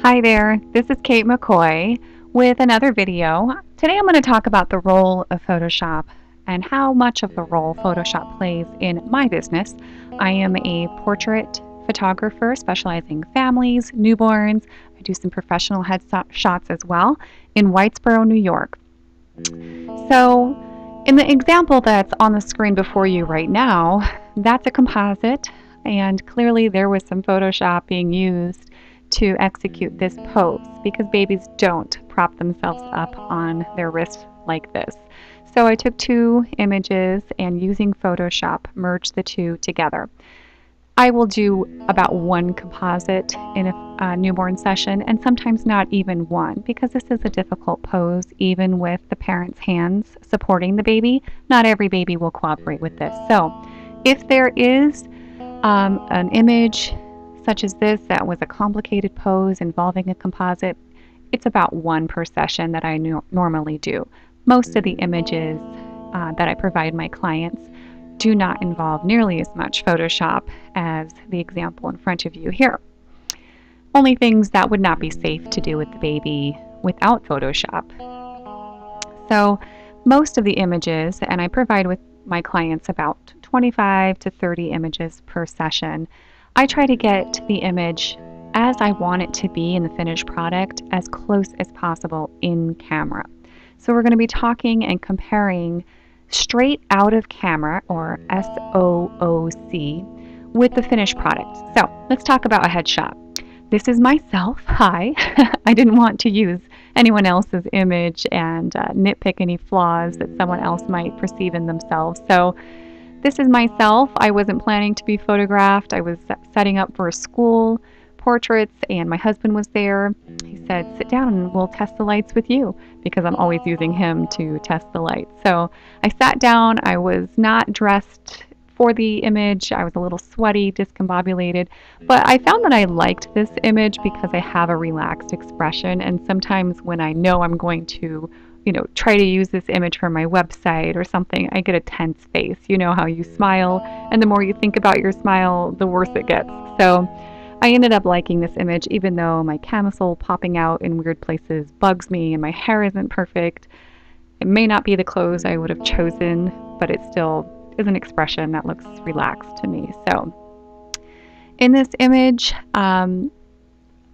Hi there, this is Kate McCoy with another video. Today I'm going to talk about the role of Photoshop and how much of the role Photoshop plays in my business. I am a portrait photographer specializing in families, newborns. I do some professional headshots as well in Whitesboro, New York. So in the example that's on the screen before you right now, that's a composite, and clearly there was some Photoshop being used to execute this pose because babies don't prop themselves up on their wrist like this. So I took two images and using Photoshop merged the two together. I will do about one composite in a newborn session and sometimes not even one because this is a difficult pose even with the parent's hands supporting the baby. Not every baby will cooperate with this. So if there is an image such as this that was a complicated pose involving a composite, it's about one per session that I normally do. Most of the images that I provide my clients do not involve nearly as much Photoshop as the example in front of you here. Only things that would not be safe to do with the baby without Photoshop. So most of the images, and I provide with my clients about 25 to 30 images per session, I try to get the image as I want it to be in the finished product as close as possible in camera. So we're going to be talking and comparing straight out of camera, or SOOC, with the finished product. So let's talk about a headshot. This is myself. Hi. I didn't want to use anyone else's image and nitpick any flaws that someone else might perceive in themselves. So this is myself. I wasn't planning to be photographed. I was setting up for a school portraits and my husband was there. He said, sit down and we'll test the lights with you, because I'm always using him to test the lights. So I sat down. I was not dressed for the image. I was a little sweaty, discombobulated, but I found that I liked this image because I have a relaxed expression, and sometimes when I know I'm going to try to use this image for my website or something, I get a tense face. You know how you smile, and the more you think about your smile, the worse it gets. So I ended up liking this image, even though my camisole popping out in weird places bugs me and my hair isn't perfect. It may not be the clothes I would have chosen, but it still is an expression that looks relaxed to me. So in this image,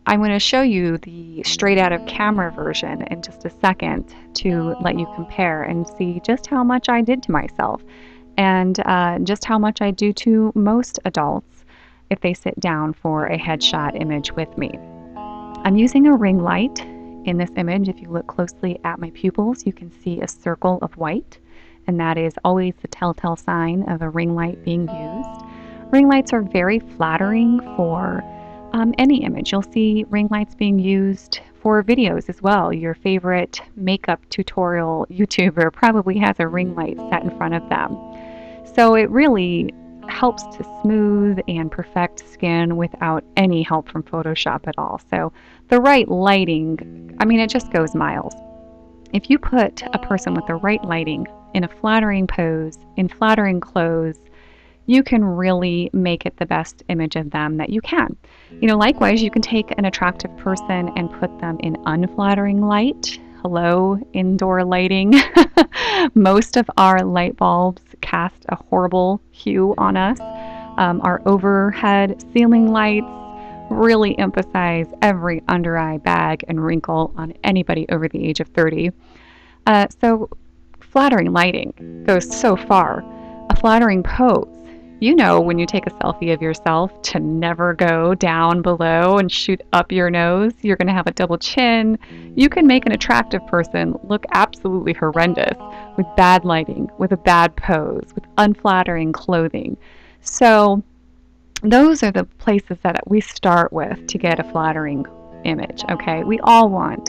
I'm going to show you the straight out of camera version in just a second to let you compare and see just how much I did to myself and just how much I do to most adults if they sit down for a headshot image with me. I'm using a ring light in this image. If you look closely at my pupils, you can see a circle of white, and that is always the telltale sign of a ring light being used. Ring lights are very flattering for any image. You'll see ring lights being used for videos as well. Your favorite makeup tutorial YouTuber probably has a ring light set in front of them. So it really helps to smooth and perfect skin without any help from Photoshop at all. So the right lighting, it just goes miles. If you put a person with the right lighting in a flattering pose, in flattering clothes, you can really make it the best image of them that you can. Likewise, you can take an attractive person and put them in unflattering light. Hello, indoor lighting. Most of our light bulbs cast a horrible hue on us. Our overhead ceiling lights really emphasize every under eye bag and wrinkle on anybody over the age of 30. So flattering lighting goes so far. A flattering pose. When you take a selfie of yourself to never go down below and shoot up your nose, you're going to have a double chin. You can make an attractive person look absolutely horrendous with bad lighting, with a bad pose, with unflattering clothing. So those are the places that we start with to get a flattering image, okay? We all want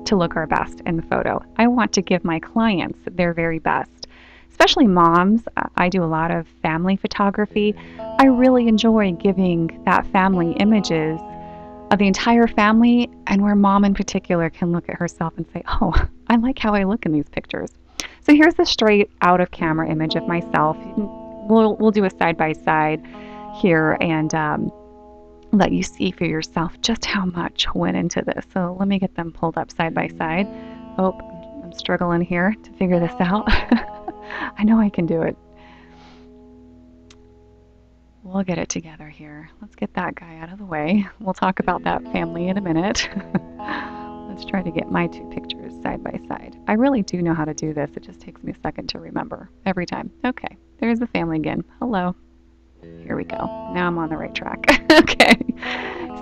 to look our best in the photo. I want to give my clients their very best. Especially moms. I do a lot of family photography. I really enjoy giving that family images of the entire family, and where mom in particular can look at herself and say, oh, I like how I look in these pictures. So here's a straight out of camera image of myself. We'll do a side by side here, and let you see for yourself just how much went into this. So let me get them pulled up side by side. Oh, I'm struggling here to figure this out. I know I can do it. We'll get it together here. Let's get that guy out of the way. We'll talk about that family in a minute. Let's try to get my two pictures side by side. I really do know how to do this. It just takes me a second to remember every time. Okay, there's the family again. Hello. Here we go. Now I'm on the right track. Okay.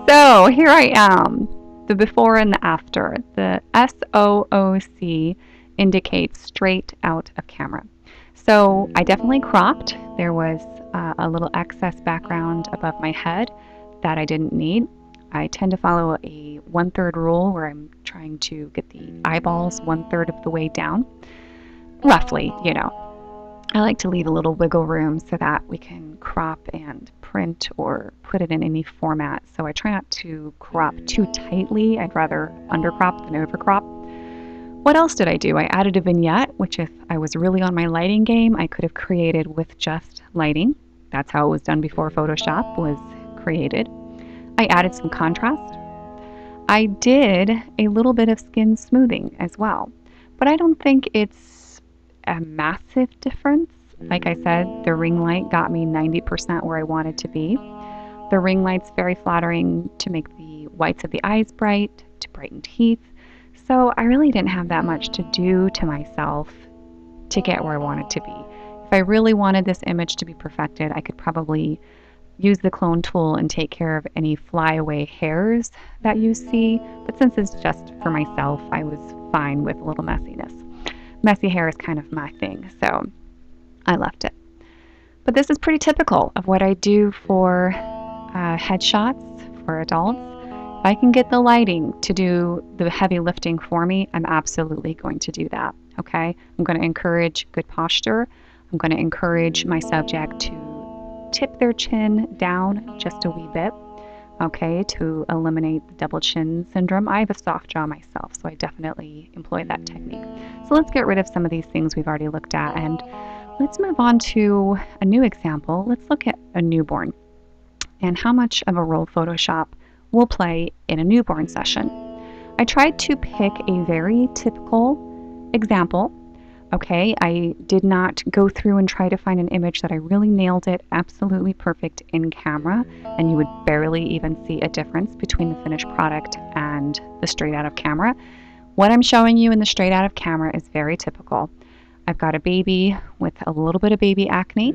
So here I am, the before and the after. The SOOC indicates straight out of camera. So I definitely cropped. There was a little excess background above my head that I didn't need. I tend to follow a 1/3 rule where I'm trying to get the eyeballs 1/3 of the way down. Roughly, you know. I like to leave a little wiggle room so that we can crop and print or put it in any format. So I try not to crop too tightly. I'd rather undercrop than overcrop. What else did I do? I added a vignette, which if I was really on my lighting game, I could have created with just lighting. That's how it was done before Photoshop was created. I added some contrast. I did a little bit of skin smoothing as well, but I don't think it's a massive difference. Like I said, the ring light got me 90% where I wanted to be. The ring light's very flattering to make the whites of the eyes bright, to brighten teeth. So I really didn't have that much to do to myself to get where I wanted to be. If I really wanted this image to be perfected, I could probably use the clone tool and take care of any flyaway hairs that you see. But since it's just for myself, I was fine with a little messiness. Messy hair is kind of my thing, so I left it. But this is pretty typical of what I do for headshots for adults. If I can get the lighting to do the heavy lifting for me, I'm absolutely going to do that, okay? I'm going to encourage good posture. I'm going to encourage my subject to tip their chin down just a wee bit, okay, to eliminate the double chin syndrome. I have a soft jaw myself, so I definitely employ that technique. So let's get rid of some of these things we've already looked at, and let's move on to a new example. Let's look at a newborn and how much of a role Photoshop will play in a newborn session. I tried to pick a very typical example. Okay, I did not go through and try to find an image that I really nailed it absolutely perfect in camera, and you would barely even see a difference between the finished product and the straight out of camera. What I'm showing you in the straight out of camera is very typical. I've got a baby with a little bit of baby acne.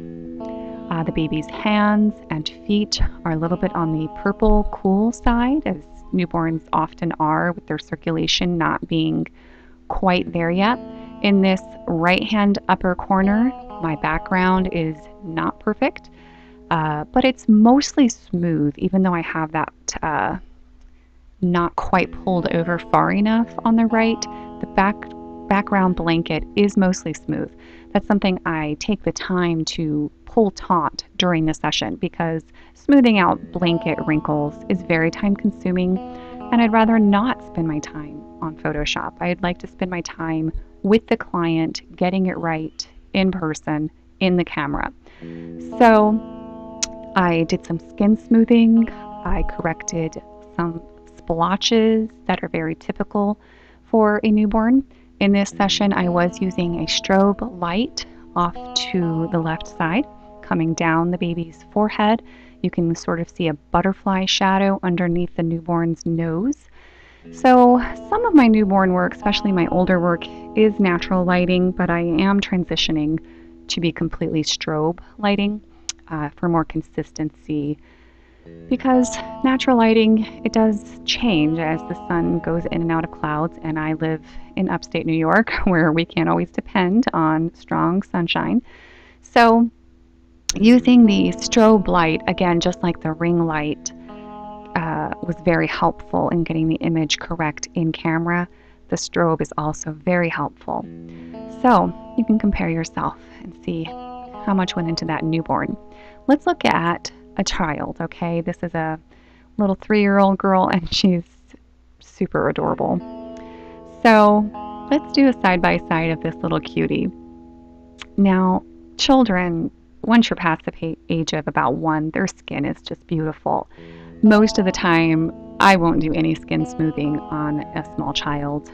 The baby's hands and feet are a little bit on the purple cool side, as newborns often are, with their circulation not being quite there yet. In this right hand upper corner, my background is not perfect, but it's mostly smooth, even though I have that not quite pulled over far enough on the right. The background blanket is mostly smooth. That's something I take the time to pull taut during the session, because smoothing out blanket wrinkles is very time consuming, and I'd rather not spend my time on Photoshop. I'd like to spend my time with the client, getting it right in person, in the camera. So I did some skin smoothing. I corrected some splotches that are very typical for a newborn. In this session, I was using a strobe light off to the left side, coming down the baby's forehead. You can sort of see a butterfly shadow underneath the newborn's nose. So some of my newborn work, especially my older work, is natural lighting, but I am transitioning to be completely strobe lighting for more consistency, because natural lighting, it does change as the sun goes in and out of clouds, and I live in upstate New York where we can't always depend on strong sunshine. So using the strobe light, again, just like the ring light, was very helpful in getting the image correct in camera. The strobe is also very helpful. So you can compare yourself and see how much went into that newborn. Let's look at a child, okay? This is a little 3-year-old girl, and she's super adorable. So let's do a side-by-side of this little cutie. Now, children, once you're past the age of about 1, their skin is just beautiful. Most of the time, I won't do any skin smoothing on a small child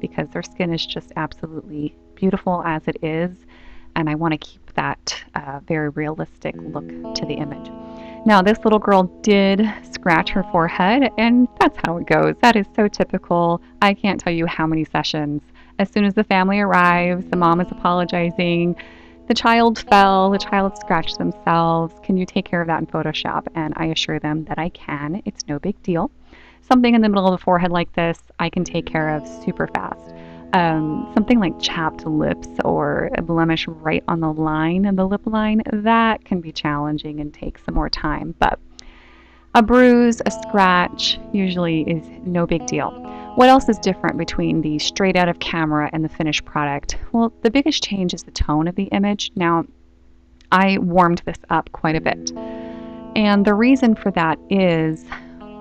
because their skin is just absolutely beautiful as it is, and I want to keep that very realistic look to the image. Now, this little girl did scratch her forehead, and that's how it goes. That is so typical. I can't tell you how many sessions. As soon as the family arrives, the mom is apologizing. The child fell, the child scratched themselves. Can you take care of that in Photoshop? And I assure them that I can. It's no big deal. Something in the middle of the forehead like this, I can take care of super fast. Something like chapped lips or a blemish right on the line of the lip line, that can be challenging and take some more time. But a bruise, a scratch, usually is no big deal. What else is different between the straight out of camera and the finished product? Well, the biggest change is the tone of the image. Now, I warmed this up quite a bit. And the reason for that is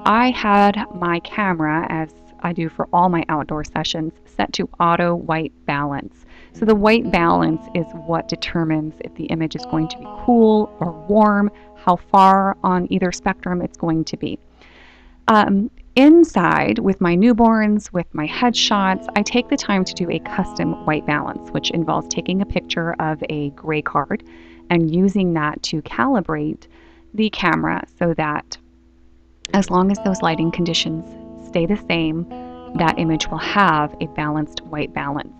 I had my camera, as I do for all my outdoor sessions, set to auto white balance. So the white balance is what determines if the image is going to be cool or warm, how far on either spectrum it's going to be. Inside, with my newborns, with my headshots, I take the time to do a custom white balance, which involves taking a picture of a gray card and using that to calibrate the camera so that as long as those lighting conditions stay the same, that image will have a balanced white balance.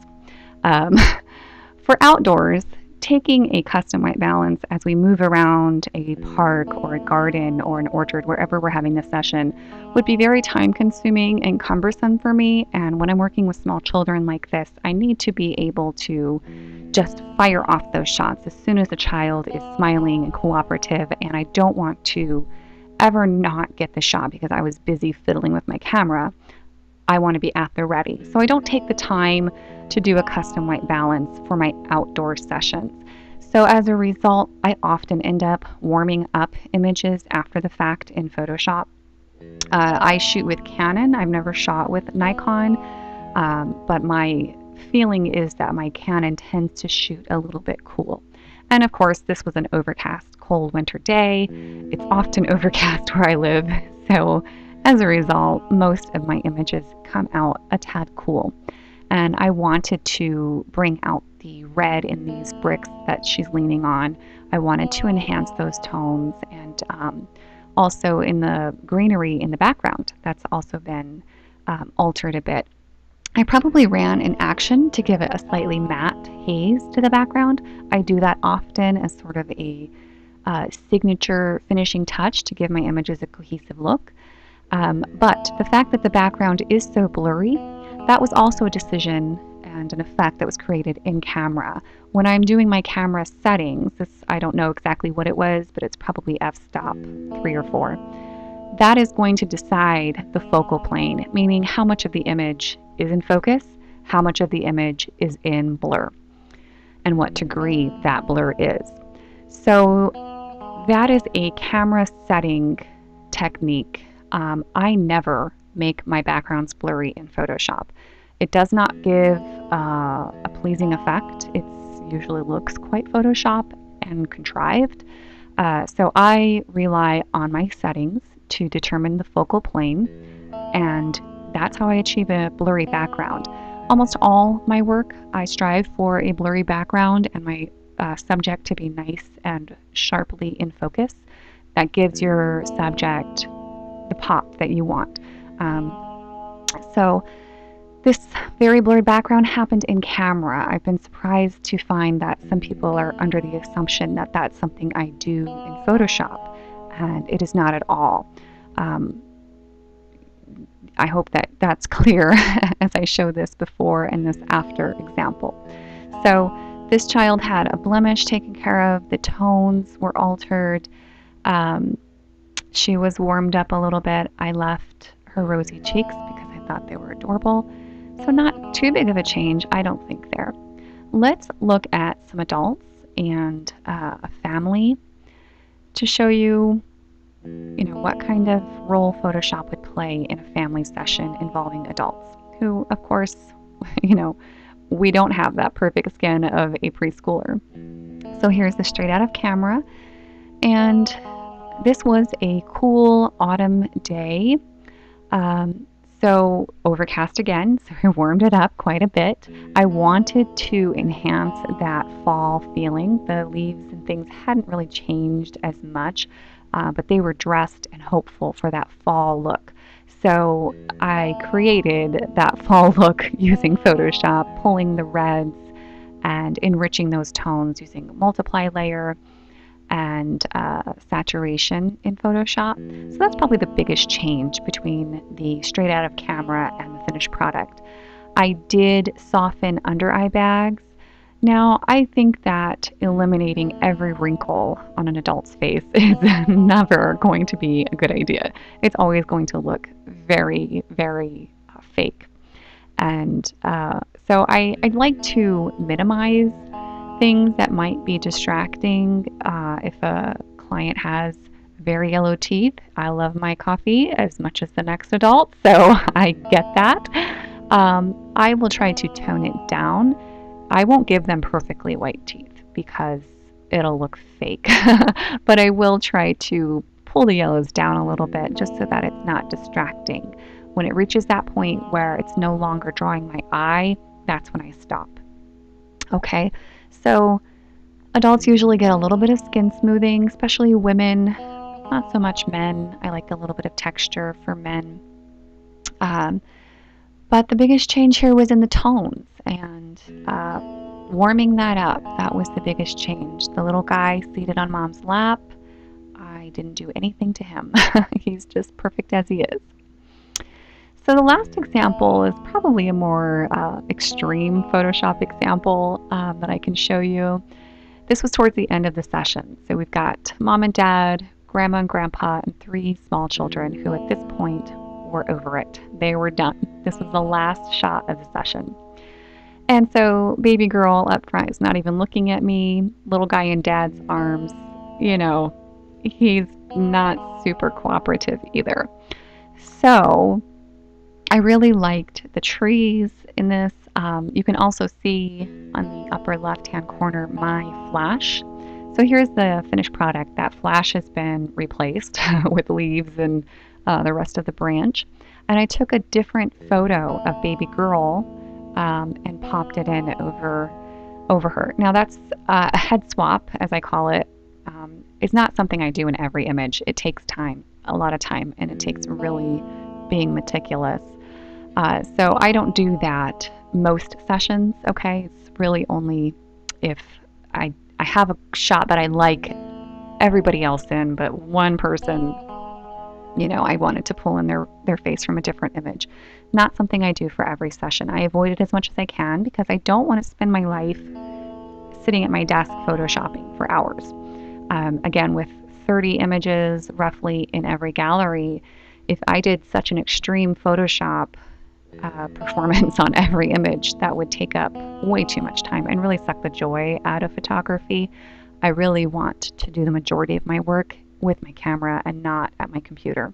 For outdoors, taking a custom white balance as we move around a park or a garden or an orchard, wherever we're having this session, would be very time consuming and cumbersome for me. And when I'm working with small children like this, I need to be able to just fire off those shots as soon as the child is smiling and cooperative, and I don't want to ever not get the shot because I was busy fiddling with my camera. I want to be at the ready. So I don't take the time to do a custom white balance for my outdoor sessions. So as a result, I often end up warming up images after the fact in Photoshop. I shoot with Canon. I've never shot with Nikon, but my feeling is that my Canon tends to shoot a little bit cool. And of course, this was an overcast, cold winter day. It's often overcast where I live, so as a result, most of my images come out a tad cool. And I wanted to bring out the red in these bricks that she's leaning on. I wanted to enhance those tones, and also in the greenery in the background, that's also been altered a bit. I probably ran an action to give it a slightly matte haze to the background. I do that often as sort of a signature finishing touch to give my images a cohesive look. But the fact that the background is so blurry, that was also a decision and an effect that was created in camera. When I'm doing my camera settings, I don't know exactly what it was, but it's probably f-stop 3 or 4. That is going to decide the focal plane, meaning how much of the image is in focus, how much of the image is in blur, and what degree that blur is. So that is a camera setting technique. I never make my backgrounds blurry in Photoshop. It does not give a pleasing effect. It usually looks quite Photoshop and contrived. So I rely on my settings to determine the focal plane, and that's how I achieve a blurry background. Almost all my work, I strive for a blurry background and my subject to be nice and sharply in focus. That gives your subject the pop that you want. So this very blurred background happened in camera. I've been surprised to find that some people are under the assumption that that's something I do in Photoshop, and it is not at all. I hope that that's clear as I show this before and this after example. So this child had a blemish taken care of, the tones were altered, she was warmed up a little bit. I left her rosy cheeks because I thought they were adorable. So not too big of a change, I don't think there. Let's look at some adults and a family to show you, what kind of role Photoshop would play in a family session involving adults who, of course, we don't have that perfect skin of a preschooler. So here's the straight out of camera, and this was a cool autumn day. Um, so overcast again, so I warmed it up quite a bit. I wanted to enhance that fall feeling. The leaves and things hadn't really changed as much, but they were dressed and hopeful for that fall look. So I created that fall look using Photoshop, pulling the reds and enriching those tones using a multiply layer and saturation in Photoshop. So that's probably the biggest change between the straight out of camera and the finished product. I did soften under eye bags. Now, I think that eliminating every wrinkle on an adult's face is never going to be a good idea. It's always going to look very, very fake. And I'd like to minimize things that might be distracting. If a client has very yellow teeth, I love my coffee as much as the next adult, so I get that. I will try to tone it down. I won't give them perfectly white teeth because it'll look fake, but I will try to pull the yellows down a little bit just so that it's not distracting. When it reaches that point where it's no longer drawing my eye, that's when I stop. Okay, so adults usually get a little bit of skin smoothing, especially women, not so much men. I like a little bit of texture for men. Um, but the biggest change here was in the tones and warming that up. That was the biggest change. The little guy seated on mom's lap, I didn't do anything to him. He's just perfect as he is. So the last example is probably a more extreme Photoshop example that I can show you. This was towards the end of the session. So we've got mom and dad, grandma and grandpa, and 3 small children who at this point were over it. They were done. This was the last shot of the session. And so baby girl up front is not even looking at me. Little guy in dad's arms, he's not super cooperative either. So I really liked the trees in this. You can also see on the upper left-hand corner my flash. So here's the finished product. That flash has been replaced with leaves and the rest of the branch. And I took a different photo of baby girl and popped it in over her. Now that's a head swap, as I call it. It's not something I do in every image. It takes time, a lot of time, and it takes really being meticulous. So I don't do that most sessions, okay? It's really only if I have a shot that I like everybody else in, but one person, I wanted to pull in their face from a different image. Not something I do for every session. I avoid it as much as I can because I don't want to spend my life sitting at my desk photoshopping for hours. Again, with 30 images roughly in every gallery, if I did such an extreme Photoshop performance on every image, that would take up way too much time and really suck the joy out of photography. I really want to do the majority of my work with my camera and not at my computer.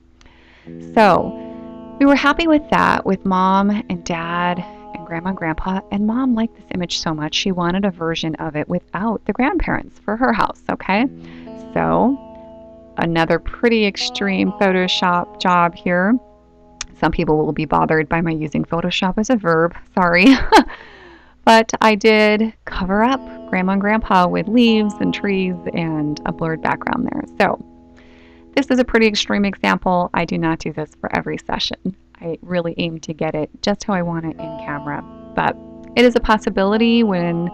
So we were happy with that with mom and dad and grandma and grandpa, and mom liked this image so much she wanted a version of it without the grandparents for her house, okay? So another pretty extreme Photoshop job here. Some people will be bothered by my using Photoshop as a verb, sorry. But I did cover up grandma and grandpa with leaves and trees and a blurred background there. So this is a pretty extreme example. I do not do this for every session. I really aim to get it just how I want it in camera. But it is a possibility when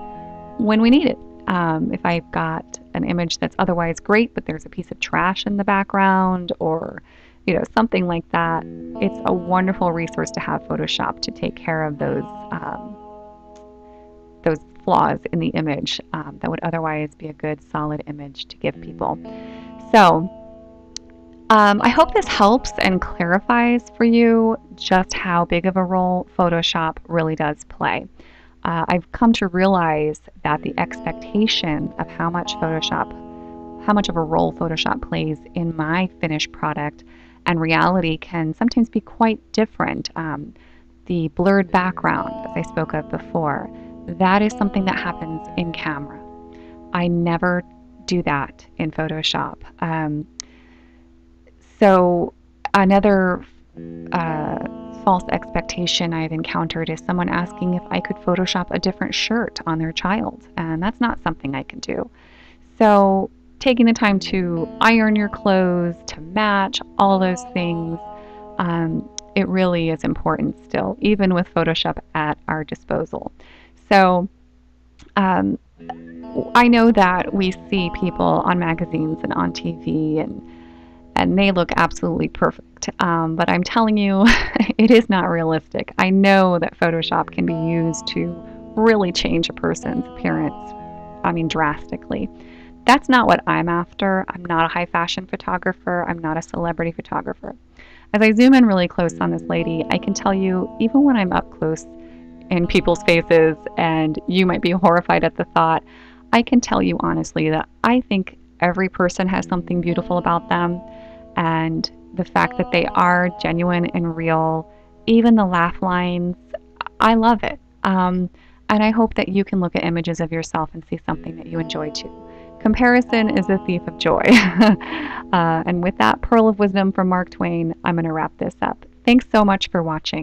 we need it. If I've got an image that's otherwise great, but there's a piece of trash in the background or something like that, it's a wonderful resource to have Photoshop to take care of those flaws in the image that would otherwise be a good solid image to give people. So I hope this helps and clarifies for you just how big of a role Photoshop really does play. I've come to realize that the expectation of how much of a role Photoshop plays in my finished product and reality can sometimes be quite different. The blurred background, as I spoke of before, that is something that happens in camera. I never do that in Photoshop. So another false expectation I've encountered is someone asking if I could Photoshop a different shirt on their child, and that's not something I can do. So taking the time to iron your clothes, to match, all those things, it really is important still, even with Photoshop at our disposal. So um, I know that we see people on magazines and on TV, and they look absolutely perfect. But I'm telling you, it is not realistic. I know that Photoshop can be used to really change a person's appearance, I mean, drastically. That's not what I'm after. I'm not a high fashion photographer. I'm not a celebrity photographer. As I zoom in really close on this lady, I can tell you, even when I'm up close in people's faces and you might be horrified at the thought, I can tell you honestly that I think every person has something beautiful about them, and the fact that they are genuine and real, even the laugh lines, I love it. And I hope that you can look at images of yourself and see something that you enjoy too. Comparison is a thief of joy. And with that pearl of wisdom from Mark Twain, I'm going to wrap this up. Thanks so much for watching.